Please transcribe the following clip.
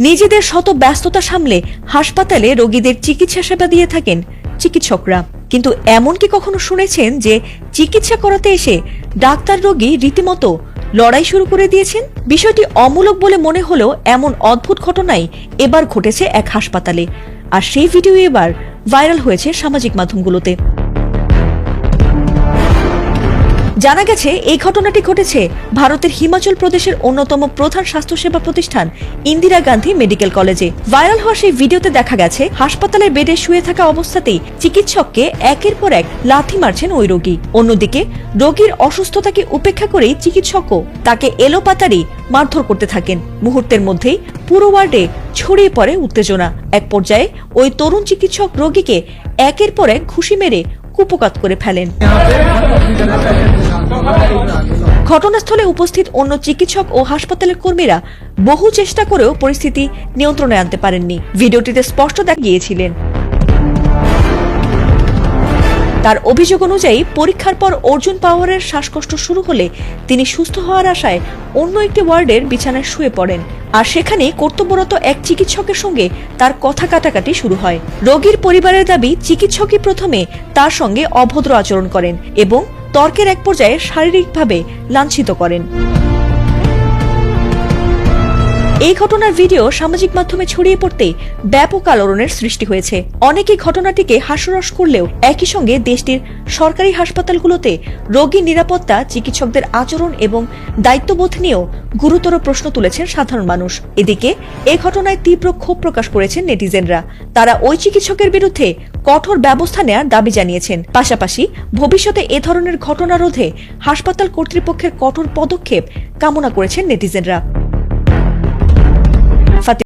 নিজেদের শত ব্যস্ততা সামলে হাসপাতালে রোগীদের চিকিৎসা সেবা দিয়ে থাকেন চিকিৎসকরা। কিন্তু এমন কি কখনো শুনেছেন যে চিকিৎসা করাতে এসে ডাক্তার রোগী রীতিমতো লড়াই শুরু করে দিয়েছেন? বিষয়টি অমূলক বলে মনে হলেও এমন অদ্ভুত ঘটনাই এবার ঘটেছে এক হাসপাতালে, আর সেই ভিডিও এবার ভাইরাল হয়েছে সামাজিক মাধ্যমগুলোতে। জানা গেছে এই ঘটনাটি ঘটেছে ভারতের হিমাচল প্রদেশের অন্যতম প্রধান স্বাস্থ্যসেবা প্রতিষ্ঠান ইন্দিরা গান্ধী মেডিকেল কলেজে। ভাইরাল হওয়া সেই ভিডিওতে দেখা গেছে হাসপাতালের বেডে শুয়ে থাকা অবস্থাতেই চিকিৎসককে একের পর এক লাথি মারছেন ওই রোগী। অন্যদিকে রোগীর অসুস্থতাকে উপেক্ষা করেই চিকিৎসকও তাকে এলোপাতাড়ি মারধর করতে থাকেন। মুহূর্তের মধ্যেই পুরো ওয়ার্ডে ছড়িয়ে পড়ে উত্তেজনা। এক পর্যায়ে ওই তরুণ চিকিৎসক রোগীকে একের পর এক ঘুষি মেরে কুপকাত করে ফেলেন। ঘটনাস্থলে উপস্থিত অন্য চিকিৎসক ও হাসপাতালের কর্মীরা বহু চেষ্টা করেও পরিস্থিতি নিয়ন্ত্রণে আনতে পারেননি। ভিডিওটিতে স্পষ্ট দেখা গিয়েছিলেন। তার অভিযোগ অনুযায়ী পরীক্ষার পর অর্জুন পাওয়ারের শ্বাসকষ্ট শুরু হলে তিনি সুস্থ হওয়ার আশায় অন্য একটি ওয়ার্ডের বিছানায় শুয়ে পড়েন, আর সেখানে কর্তব্যরত এক চিকিৎসকের সঙ্গে তার কথা কাটাকাটি শুরু হয়। রোগীর পরিবারের দাবি, চিকিৎসকই প্রথমে তার সঙ্গে অভদ্র আচরণ করেন এবং তর্কের এক পর্যায়ে শারীরিকভাবে লাঞ্ছিত করেন। এই ঘটনার ভিডিও সামাজিক মাধ্যমে ছড়িয়ে পড়তে ব্যাপক আলোড়নের সৃষ্টি হয়েছে। অনেকে ঘটনাটিকে হাস্যরস করলেও একই সঙ্গে দেশটির সরকারি হাসপাতালগুলোতে রোগী নিরাপত্তা, চিকিৎসকদের আচরণ এবং দায়িত্ববোধ নিয়েও গুরুতর প্রশ্ন তুলেছেন সাধারণ মানুষ। এদিকে এই ঘটনায় তীব্র ক্ষোভ প্রকাশ করেছেন নেটিজেনরা। তারা ওই চিকিৎসকের বিরুদ্ধে কঠোর ব্যবস্থা নেওয়ার দাবি জানিয়েছেন। পাশাপাশি ভবিষ্যতে এ ধরনের ঘটনা রোধে হাসপাতাল কর্তৃপক্ষের কঠোর পদক্ষেপ কামনা করেছেন নেটিজেনরা।